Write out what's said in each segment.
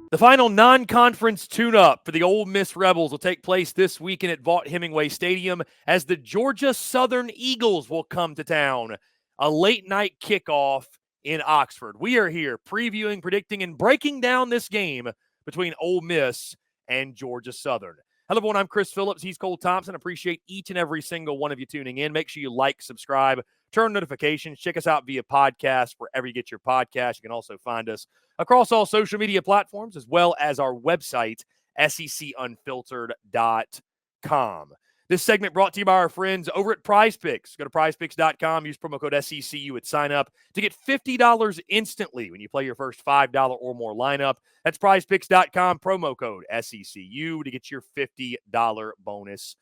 The final non-conference tune-up for the Ole Miss Rebels will take place this weekend at Vaught-Hemingway Stadium as the Georgia Southern Eagles will come to town. A late-night kickoff in Oxford. We are here previewing, predicting, and breaking down this game between Ole Miss and Georgia Southern. Hello, everyone. I'm Chris Phillips. He's Cole Thompson. Appreciate each and every single one of you tuning in. Make sure you like, subscribe, turn notifications. Check us out via podcast wherever you get your podcast. You can also find us across all social media platforms, as well as our website, SECUnfiltered.com. This segment brought to you by our friends over at PrizePicks. Go to prizepicks.com, use promo code SECU at sign up to get $50 instantly when you play your first $5 or more lineup. That's prizepicks.com, promo code SECU to get your $50 bonus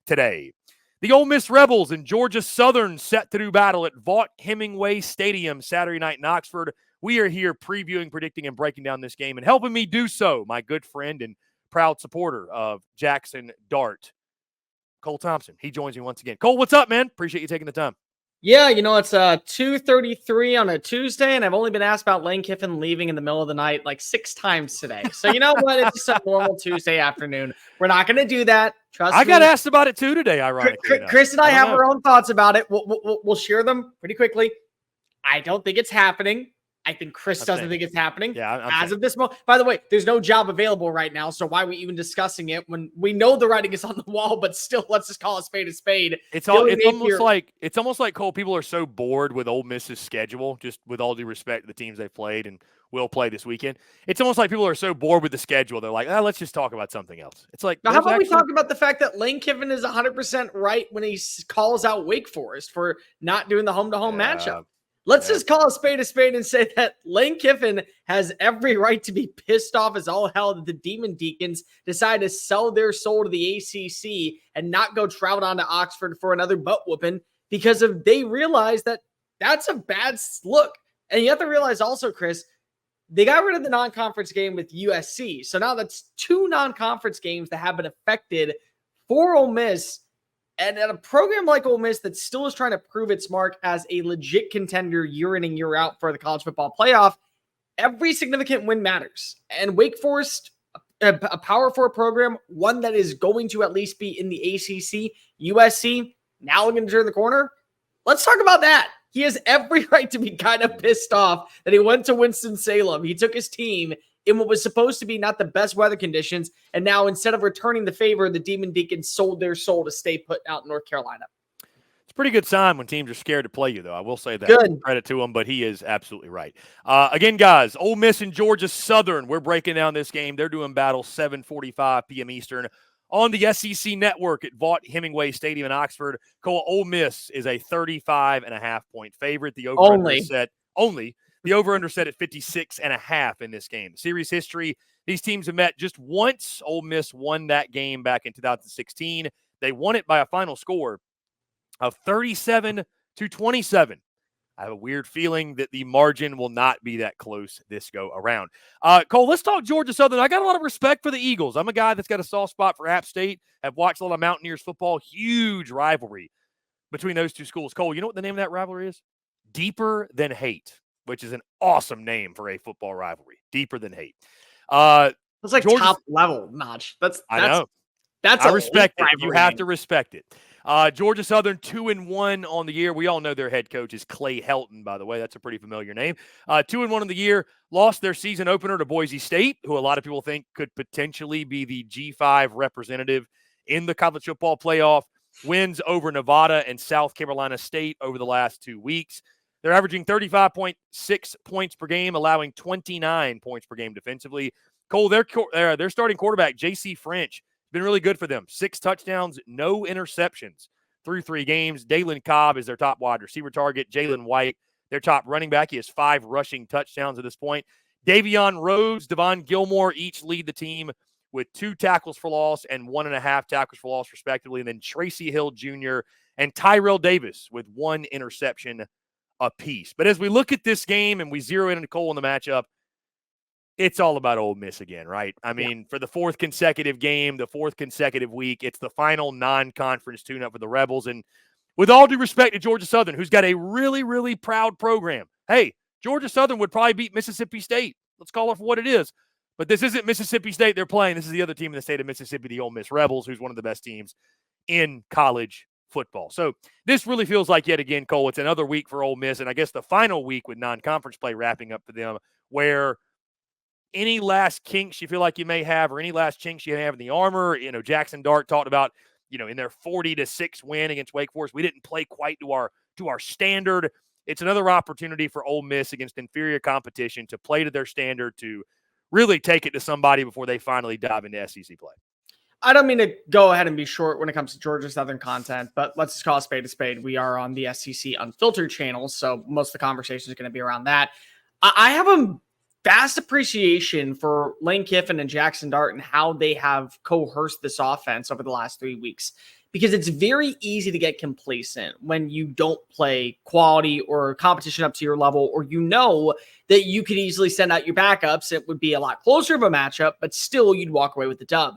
today. The Ole Miss Rebels and Georgia Southern set to do battle at Vaught-Hemingway Stadium Saturday night in Oxford. We are here previewing, predicting, and breaking down this game, and helping me do so, my good friend and proud supporter of Jackson Dart, Cole Thompson. He joins me once again. Cole, what's up, man? Appreciate you taking the time. Yeah, it's 2:33 on a Tuesday, and I've only been asked about Lane Kiffin leaving in the middle of the night like 6 times today. So you know what? It's just a normal Tuesday afternoon. We're not going to do that. Trust me. I got asked about it too today, ironically. Chris and I have our own thoughts about it. We'll share them pretty quickly. I don't think it's happening. I think Chris doesn't think it's happening. Yeah, as of this moment. By the way, there's no job available right now, so why are we even discussing it when we know the writing is on the wall? But still, let's just call a spade a spade. It's almost like Cole. People are so bored with Ole Miss's schedule. Just with all due respect to the teams they've played and will play this weekend, it's almost like people are so bored with the schedule. They're like, let's just talk about something else. It's like, now, how about we talk about the fact that Lane Kiffin is 100% right when he calls out Wake Forest for not doing the home-to-home matchup. Let's just call a spade and say that Lane Kiffin has every right to be pissed off as all hell that the Demon Deacons decide to sell their soul to the ACC and not go travel down to Oxford for another butt whooping because they realize that that's a bad look. And you have to realize also, Chris, they got rid of the non-conference game with USC. So now that's 2 non-conference games that have been affected for Ole Miss. And at a program like Ole Miss that still is trying to prove its mark as a legit contender year in and year out for the college football playoff, every significant win matters. And Wake Forest, a Power 4 program, one that is going to at least be in the ACC, USC, now looking to turn the corner. Let's talk about that. He has every right to be kind of pissed off that he went to Winston-Salem. He took his team in what was supposed to be not the best weather conditions, and now instead of returning the favor, the Demon Deacons sold their soul to stay put out in North Carolina. It's a pretty good sign when teams are scared to play you, though. I will say that. Good. Credit to him, but he is absolutely right. Again, guys, Ole Miss and Georgia Southern, we're breaking down this game. They're doing battle 7:45 p.m. Eastern on the SEC Network at Vaught-Hemingway Stadium in Oxford. Ole Miss is a 35.5-point favorite. The over-under set only. The over-under set at 56.5 in this game. Series history, these teams have met just once. Ole Miss won that game back in 2016. They won it by a final score of 37-27. I have a weird feeling that the margin will not be that close this go around. Cole, let's talk Georgia Southern. I got a lot of respect for the Eagles. I'm a guy that's got a soft spot for App State. I've watched a lot of Mountaineers football. Huge rivalry between those two schools. Cole, you know what the name of that rivalry is? Deeper Than Hate, which is an awesome name for a football rivalry. Deeper Than Hate. That's like top level notch. I know. I respect it. You have to respect it. Georgia Southern 2-1 on the year. We all know their head coach is Clay Helton, by the way. That's a pretty familiar name. 2-1 on the year. Lost their season opener to Boise State, who a lot of people think could potentially be the G5 representative in the college football playoff. Wins over Nevada and South Carolina State over the last 2 weeks. They're averaging 35.6 points per game, allowing 29 points per game defensively. Cole, their starting quarterback, J.C. French, has been really good for them. 6 touchdowns, no interceptions through 3 games. Dalen Cobb is their top wide receiver target. Jalen White, their top running back. He has 5 rushing touchdowns at this point. Davion Rhodes, Devon Gilmore each lead the team with 2 tackles for loss and 1.5 tackles for loss, respectively. And then Tracy Hill Jr. and Tyrell Davis with 1 interception apiece. But as we look at this game and we zero in on Cole in the matchup, it's all about Ole Miss again, right? I mean, for the 4th consecutive game, the 4th consecutive week, it's the final non-conference tune-up for the Rebels. And with all due respect to Georgia Southern, who's got a really, really proud program. Hey, Georgia Southern would probably beat Mississippi State. Let's call it for what it is. But this isn't Mississippi State they're playing. This is the other team in the state of Mississippi, the Ole Miss Rebels, who's one of the best teams in college football. So this really feels like, yet again, Cole, it's another week for Ole Miss, and I guess the final week with non-conference play wrapping up for them, where any last kinks you feel like you may have or any last chinks you have in the armor, Jackson Dart talked about, in their 40-6 win against Wake Forest, we didn't play quite to our standard. It's another opportunity for Ole Miss against inferior competition to play to their standard, to really take it to somebody before they finally dive into SEC play. I don't mean to go ahead and be short when it comes to Georgia Southern content, but let's just call a spade a spade. We are on the SEC Unfiltered channel, so most of the conversation is going to be around that. I have a vast appreciation for Lane Kiffin and Jackson Dart and how they have coerced this offense over the last 3 weeks, because it's very easy to get complacent when you don't play quality or competition up to your level, or that you could easily send out your backups. It would be a lot closer of a matchup, but still you'd walk away with the dub.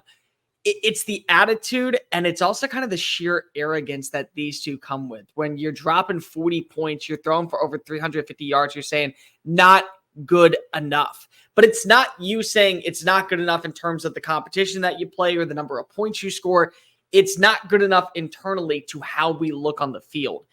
It's the attitude, and it's also kind of the sheer arrogance that these two come with. When you're dropping 40 points, you're throwing for over 350 yards, you're saying not good enough. But it's not you saying it's not good enough in terms of the competition that you play or the number of points you score. It's not good enough internally to how we look on the field.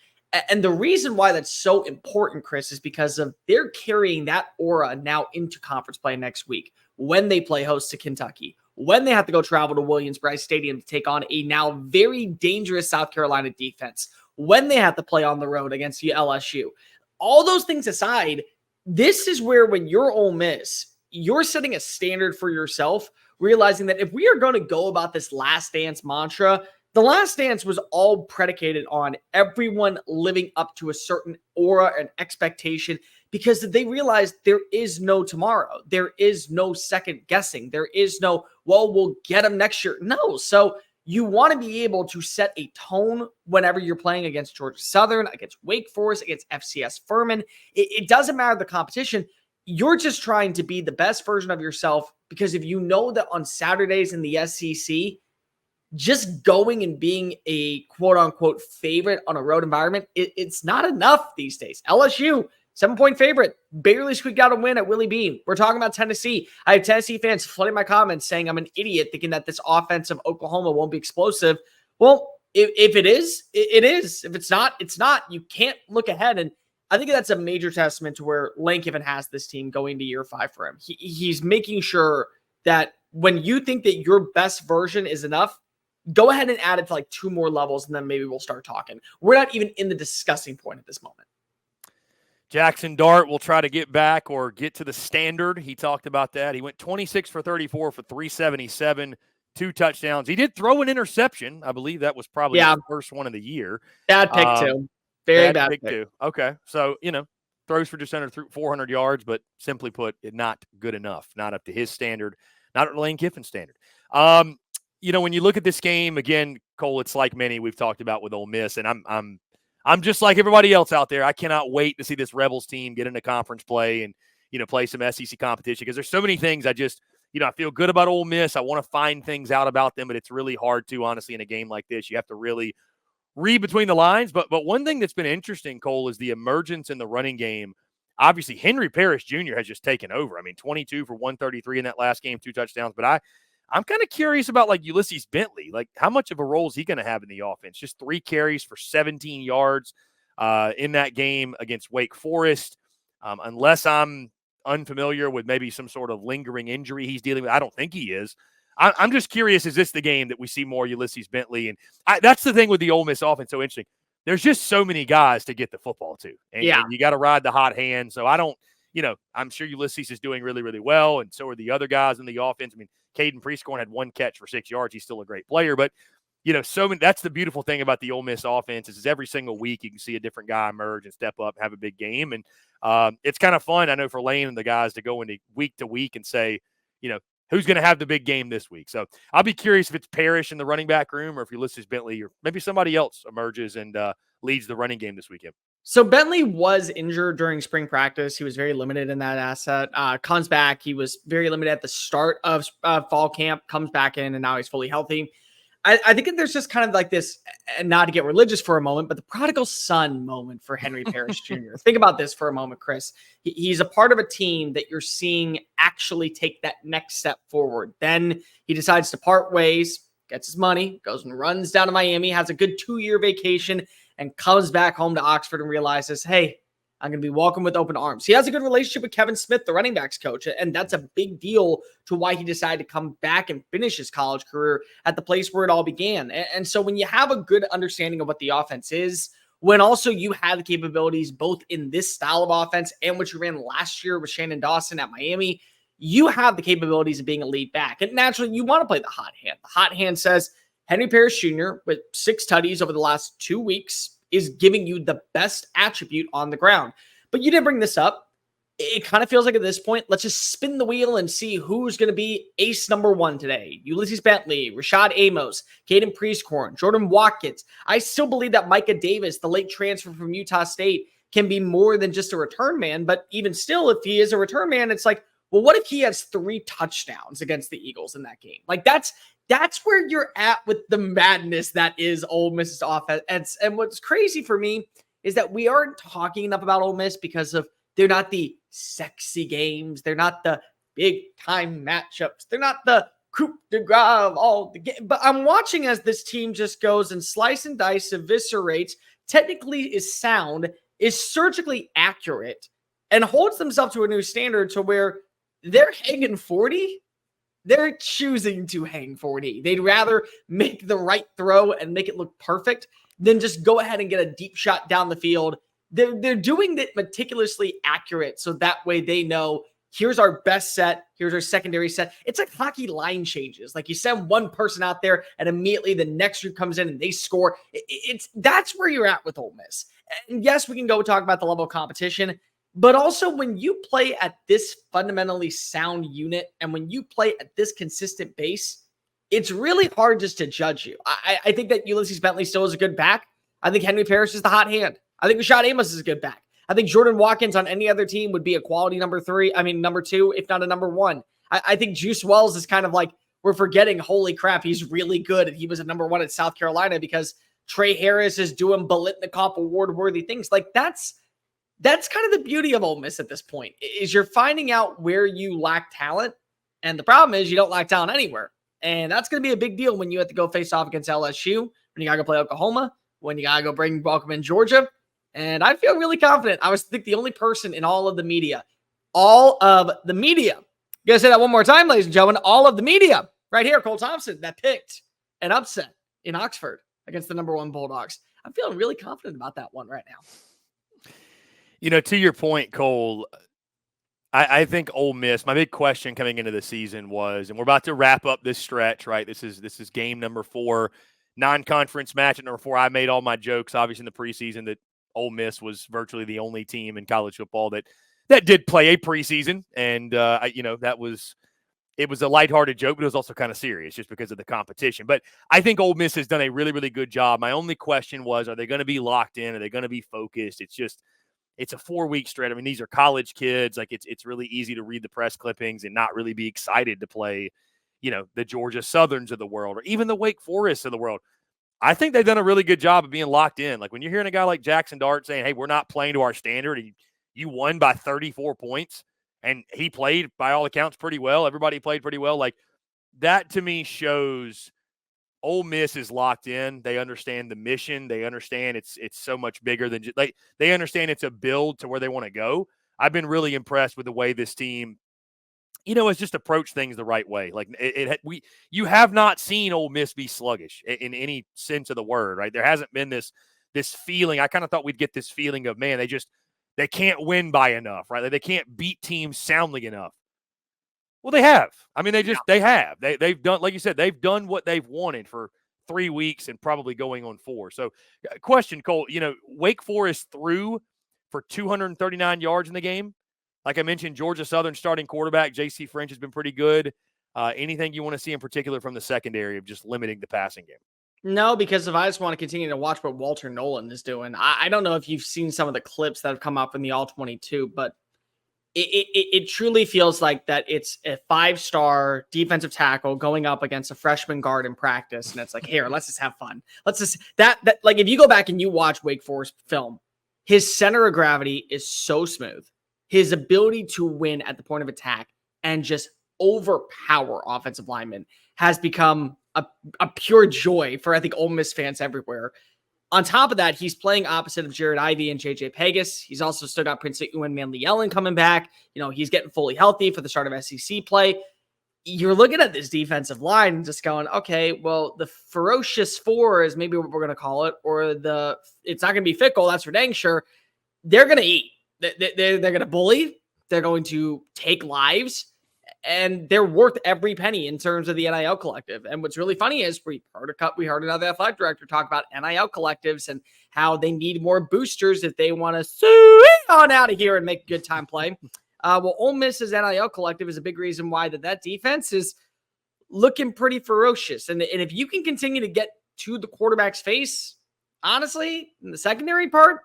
And the reason why that's so important, Chris, is because of they're carrying that aura now into conference play next week when they play host to Kentucky, when they have to go travel to Williams-Brice Stadium to take on a now very dangerous South Carolina defense, when they have to play on the road against LSU. All those things aside, this is where, when you're Ole Miss, you're setting a standard for yourself, realizing that if we are going to go about this last dance mantra, the last dance was all predicated on everyone living up to a certain aura and expectation, because they realized there is no tomorrow. There is no second guessing. There is no, well, we'll get them next year. No. So you want to be able to set a tone whenever you're playing against Georgia Southern, against Wake Forest, against FCS Furman. It doesn't matter the competition. You're just trying to be the best version of yourself, because if you know that on Saturdays in the SEC, just going and being a quote-unquote favorite on a road environment, it's not enough these days. LSU, 7-point favorite, barely squeaked out a win at Willie Bean. We're talking about Tennessee. I have Tennessee fans flooding my comments saying I'm an idiot thinking that this offense of Oklahoma won't be explosive. Well, if it is, it is. If it's not, it's not. You can't look ahead. And I think that's a major testament to where Lane Kiffin has this team going to year 5 for him. He's making sure that when you think that your best version is enough, go ahead and add it to like 2 more levels, and then maybe we'll start talking. We're not even in the discussing point at this moment. Jackson Dart will try to get back or get to the standard. He talked about that. He went 26 for 34 for 377, 2 touchdowns. He did throw an interception. I believe that was probably his first one of the year. Bad pick, too. Very bad pick, too. Okay. So, throws for just under 400 yards, but simply put, not good enough. Not up to his standard. Not at Lane Kiffin's standard. When you look at this game, again, Cole, it's like many we've talked about with Ole Miss, and I'm just like everybody else out there. I cannot wait to see this Rebels team get into conference play and, play some SEC competition, because there's so many things I just, I feel good about Ole Miss. I want to find things out about them, but it's really hard to, honestly, in a game like this. You have to really read between the lines. But one thing that's been interesting, Cole, is the emergence in the running game. Obviously, Henry Parrish Jr. has just taken over. I mean, 22 for 133 in that last game, 2 touchdowns. But I'm kind of curious about like Ulysses Bentley. Like, how much of a role is he going to have in the offense? Just 3 carries for 17 yards in that game against Wake Forest. Unless I'm unfamiliar with maybe some sort of lingering injury he's dealing with, I don't think he is. I'm just curious, is this the game that we see more Ulysses Bentley? And that's the thing with the Ole Miss offense, so interesting. There's just so many guys to get the football to. And you got to ride the hot hand. So I don't, I'm sure Ulysses is doing really, really well, and so are the other guys in the offense. I mean, Caden Prescorn had 1 catch for 6 yards. He's still a great player. But, so many, that's the beautiful thing about the Ole Miss offense is every single week you can see a different guy emerge and step up, have a big game. And it's kind of fun, I know, for Lane and the guys to go into week to week and say, who's going to have the big game this week. So I'll be curious if it's Parrish in the running back room or if Ulysses Bentley or maybe somebody else emerges and leads the running game this weekend. So Bentley was injured during spring practice. He was very limited in that asset. Comes back. He was very limited at the start of fall camp, comes back in, and now he's fully healthy. I think that there's just kind of like this, and not to get religious for a moment, but the prodigal son moment for Henry Parrish Jr. Think about this for a moment, Chris. He's a part of a team that you're seeing actually take that next step forward. Then he decides to part ways, gets his money, goes and runs down to Miami, has a good 2-year vacation, and comes back home to Oxford and realizes, hey, I'm going to be welcomed with open arms. He has a good relationship with Kevin Smith, the running backs coach, and that's a big deal to why he decided to come back and finish his college career at the place where it all began. And so when you have a good understanding of what the offense is, when also you have the capabilities both in this style of offense and what you ran last year with Shannon Dawson at Miami, you have the capabilities of being a lead back. And naturally, you want to play the hot hand. The hot hand says Henry Parrish Jr. with 6 tutties over the last 2 weeks is giving you the best attribute on the ground. But you did bring this up. It kind of feels like at this point, let's just spin the wheel and see who's going to be ace number 1 today. Ulysses Bentley, Rashad Amos, Caden Priestcorn, Jordan Watkins. I still believe that Micah Davis, the late transfer from Utah State, can be more than just a return man. But even still, if he is a return man, it's like, well, what if he has 3 touchdowns against the Eagles in that game? Like that's where you're at with the madness that is Ole Miss's offense. And what's crazy for me is that we aren't talking enough about Ole Miss because of they're not the sexy games. They're not the big time matchups. They're not the coup de grace of all the game. But I'm watching as this team just goes and slice and dice, eviscerates, technically is sound, is surgically accurate, and holds themselves to a new standard to where they're hanging 40. They're choosing to hang 40. They'd rather make the right throw and make it look perfect than just go ahead and get a deep shot down the field. They're doing it meticulously accurate, so that way they know here's our best set, here's our secondary set. It's like hockey line changes. Like you send one person out there and immediately the next group comes in and they score. That's where you're at with Ole Miss. And yes, we can go talk about the level of competition. But also when you play at this fundamentally sound unit and when you play at this consistent base, it's really hard just to judge you. I think that Ulysses Bentley still is a good back. I think Henry Parrish is the hot hand. I think Rashad Amos is a good back. I think Jordan Watkins on any other team would be a quality number 2, if not a number 1. I think Juice Wells is kind of like, we're forgetting, holy crap, he's really good. And he was a number 1 at South Carolina because Trey Harris is doing Biletnikoff award-worthy things. Like that's kind of the beauty of Ole Miss at this point, is you're finding out where you lack talent. And the problem is you don't lack talent anywhere. And that's going to be a big deal when you have to go face off against LSU, when you got to go play Oklahoma, when you got to go welcome in Georgia. And I feel really confident. I think the only person in all of the media, I'm going to say that one more time, ladies and gentlemen, all of the media right here, Cole Thompson, that picked an upset in Oxford against the number 1 Bulldogs. I'm feeling really confident about that one right now. You know, to your point, Cole, I think Ole Miss, my big question coming into the season was, and we're about to wrap up this stretch, right? This is game number 4, non-conference match at number 4. I made all my jokes, obviously, in the preseason that Ole Miss was virtually the only team in college football that did play a preseason. And, it was a lighthearted joke, but it was also kind of serious just because of the competition. But I think Ole Miss has done a really, really good job. My only question was, are they going to be locked in? Are they going to be focused? It's a 4-week stretch. I mean, these are college kids. Like it's really easy to read the press clippings and not really be excited to play, the Georgia Southerns of the world or even the Wake Forests of the world. I think they've done a really good job of being locked in. Like when you're hearing a guy like Jackson Dart saying, hey, we're not playing to our standard, and you won by 34 points, and he played, by all accounts, pretty well. Everybody played pretty well. Like that to me shows Ole Miss is locked in. They understand the mission. They understand it's so much bigger than just they understand it's a build to where they want to go. I've been really impressed with the way this team, has just approached things the right way. Like you have not seen Ole Miss be sluggish in any sense of the word, right? There hasn't been this feeling. I kind of thought we'd get this feeling of, man, they can't win by enough, right? They can't beat teams soundly enough. Well, they have. I mean, they have. They've done, like you said, they've done what they've wanted for 3 weeks and probably going on 4. So, question, Cole, Wake Forest threw for 239 yards in the game. Like I mentioned, Georgia Southern starting quarterback J.C. French has been pretty good. Anything you want to see in particular from the secondary of just limiting the passing game? No, because if I just want to continue to watch what Walter Nolan is doing, I don't know if you've seen some of the clips that have come up in the All-22, but it truly feels like that it's a 5-star defensive tackle going up against a freshman guard in practice. And it's like, here, let's just have fun. Let's just that like if you go back and you watch Wake Forest film, his center of gravity is so smooth. His ability to win at the point of attack and just overpower offensive linemen has become a pure joy for, I think, Ole Miss fans everywhere. On top of that, he's playing opposite of Jared Ivey and JJ Pegas. He's also still got Prince Ewan Manley Ellen coming back. You know, he's getting fully healthy for the start of SEC play. You're looking at this defensive line and just going, okay, well, the ferocious four is maybe what we're going to call it, or it's not going to be fickle. That's for dang sure. They're going to eat. They're going to bully. They're going to take lives. And they're worth every penny in terms of the NIL collective. And what's really funny is we heard another athletic director talk about NIL collectives and how they need more boosters if they want to sue on out of here and make a good time play. Well, Ole Miss's NIL collective is a big reason why that defense is looking pretty ferocious. And if you can continue to get to the quarterback's face, honestly, in the secondary part,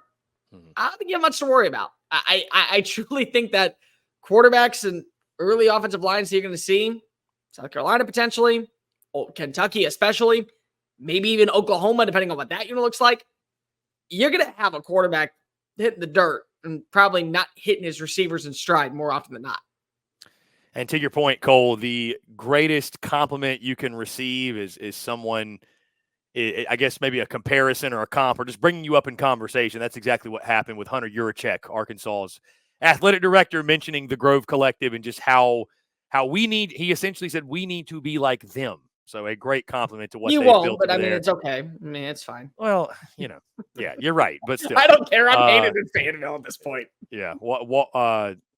I don't think you have much to worry about. I truly think that quarterbacks and early offensive lines you're going to see, South Carolina potentially, Kentucky especially, maybe even Oklahoma, depending on what that unit looks like. You're going to have a quarterback hitting the dirt and probably not hitting his receivers in stride more often than not. And to your point, Cole, the greatest compliment you can receive is someone, I guess maybe a comparison or a comp or just bringing you up in conversation. That's exactly what happened with Hunter Yurachek, Arkansas's athletic director, mentioning the Grove Collective and just how we need, he essentially said, we need to be like them. So a great compliment to what you they've won't, built. But I mean, there. It's okay. I mean, it's fine. Well, yeah, you're right. But still, I don't care. I'm hated in Fayetteville at this point. Yeah.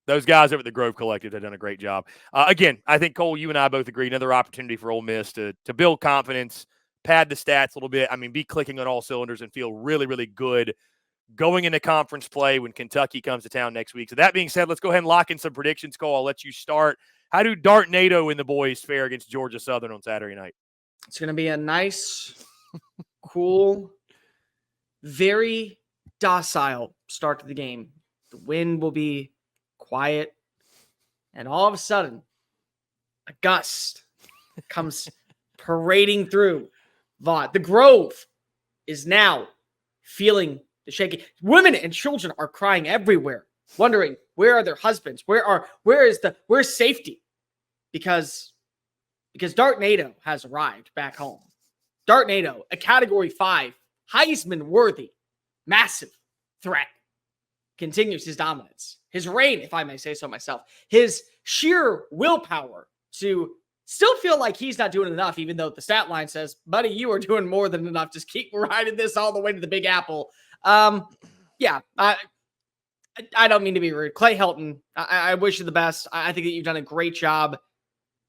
Those guys over at the Grove Collective have done a great job. Again, I think, Cole, you and I both agree, another opportunity for Ole Miss to build confidence, pad the stats a little bit. I mean, be clicking on all cylinders and feel really, really good going into conference play when Kentucky comes to town next week. So that being said, let's go ahead and lock in some predictions, Cole. I'll let you start. How do Dart NATO and the boys fare against Georgia Southern on Saturday night? It's going to be a nice, cool, very docile start to the game. The wind will be quiet. And all of a sudden, a gust comes parading through Vaught. The Grove is now feeling the shaking. Women and children are crying everywhere, wondering where are their husbands? Where's safety? Because Dart NATO has arrived back home. Dart NATO, a Category 5, Heisman-worthy, massive threat, continues his dominance. His reign, if I may say so myself. His sheer willpower to still feel like he's not doing enough, even though the stat line says, buddy, you are doing more than enough. Just keep riding this all the way to the Big Apple. Yeah, I don't mean to be rude. Clay Helton, I wish you the best. I think that you've done a great job.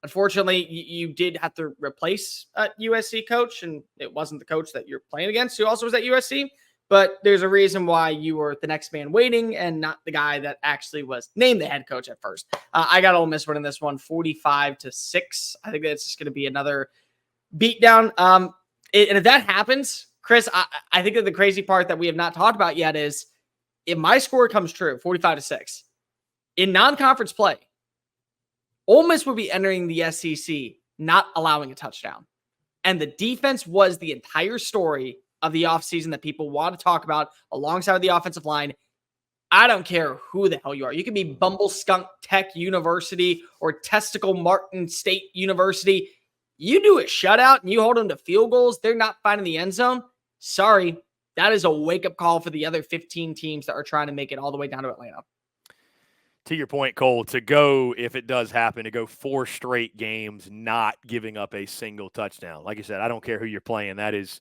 Unfortunately, you did have to replace a USC coach, and it wasn't the coach that you're playing against who also was at USC. But there's a reason why you were the next man waiting and not the guy that actually was named the head coach at first. I got Ole Miss winning this one 45-6. I think that's just going to be another beatdown. And if that happens, Chris, I think that the crazy part that we have not talked about yet is if my score comes true, 45-6, in non-conference play, Ole Miss would be entering the SEC not allowing a touchdown. And the defense was the entire story of the offseason that people want to talk about alongside the offensive line. I don't care who the hell you are. You can be Bumble Skunk Tech University or Testicle Martin State University. You do a shutout and you hold them to field goals, they're not finding the end zone. Sorry, that is a wake-up call for the other 15 teams that are trying to make it all the way down to Atlanta. To your point, Cole, to go, if it does happen, to go 4 straight games not giving up a single touchdown. Like I said, I don't care who you're playing. That is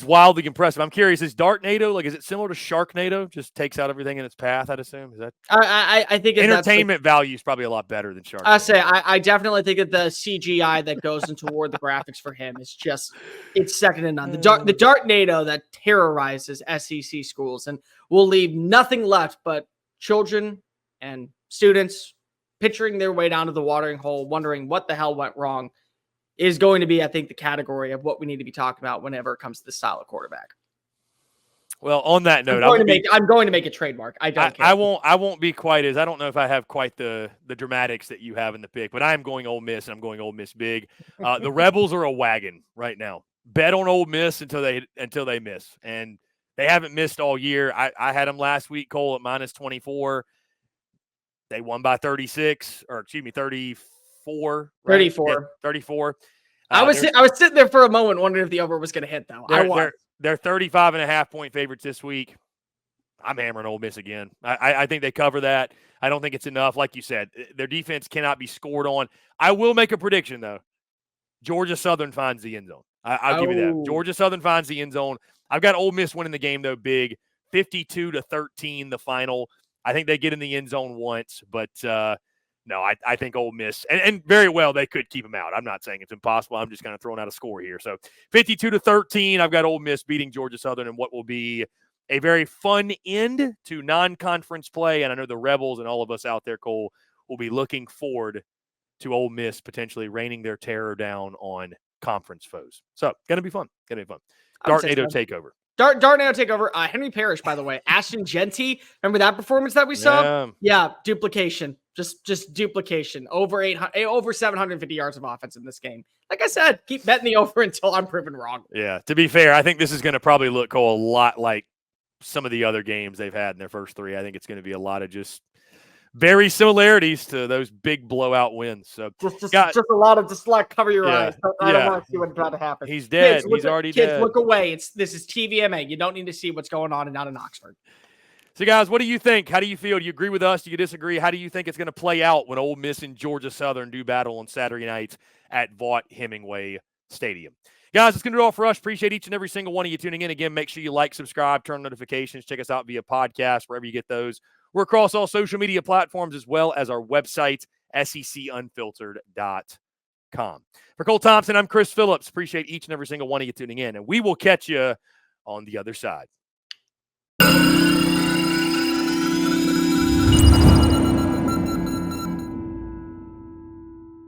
wildly impressive. I'm curious, is Dart NATO, like, is it similar to Shark NATO? Just takes out everything in its path, I'd assume? Is that? I think entertainment value is probably a lot better than Shark NATO. I definitely think that the CGI that goes into toward the graphics for him is just, it's second to none. The Dart NATO that terrorizes SEC schools and will leave nothing left but children and students picturing their way down to the watering hole, wondering what the hell went wrong, is going to be, I think, the category of what we need to be talking about whenever it comes to this style of quarterback. Well, on that note, I'm going to make a trademark. I don't care. I won't be quite as, I don't know if I have quite the dramatics that you have in the pick, but I'm going Ole Miss, and I'm going Ole Miss big. The Rebels are a wagon right now. Bet on Ole Miss until they miss, and they haven't missed all year. I had them last week, Cole, at -24. They won by 36, or excuse me, 34. Right? 34. Yeah, 34. I was sitting there for a moment wondering if the over was going to hit, though. They're 35.5-point favorites this week. I'm hammering Ole Miss again. I think they cover that. I don't think it's enough. Like you said, their defense cannot be scored on. I will make a prediction, though. Georgia Southern finds the end zone. I'll give you that. Georgia Southern finds the end zone. I've got Ole Miss winning the game, though, big. 52-13, the final. I think they get in the end zone once, but no, I think Ole Miss, and very well, they could keep them out. I'm not saying it's impossible. I'm just kind of throwing out a score here. So 52-13, I've got Ole Miss beating Georgia Southern in what will be a very fun end to non-conference play. And I know the Rebels and all of us out there, Cole, will be looking forward to Ole Miss potentially raining their terror down on conference foes. So going to be fun. Dartnado takeover. Dartnado takeover. Henry Parrish, by the way. Ashton Genty. Remember that performance that we saw? Yeah, duplication. Just duplication. Over 750 yards of offense in this game. Like I said, keep betting the over until I'm proven wrong. Yeah, to be fair, I think this is going to probably look, Cole, a lot like some of the other games they've had in their first three. I think it's going to be a lot of just very similarities to those big blowout wins. So just a lot of cover your eyes. I don't want to see what's about to happen. He's dead. He's already dead. Kids, look away. This is TVMA. You don't need to see what's going on and not in Oxford. So, guys, what do you think? How do you feel? Do you agree with us? Do you disagree? How do you think it's going to play out when Ole Miss and Georgia Southern do battle on Saturday night at Vaught-Hemingway Stadium? Guys, it's going to do all for us. Appreciate each and every single one of you tuning in. Again, make sure you like, subscribe, turn notifications. Check us out via podcast, wherever you get those. We're across all social media platforms as well as our website, secunfiltered.com. For Cole Thompson, I'm Chris Phillips. Appreciate each and every single one of you tuning in, and we will catch you on the other side.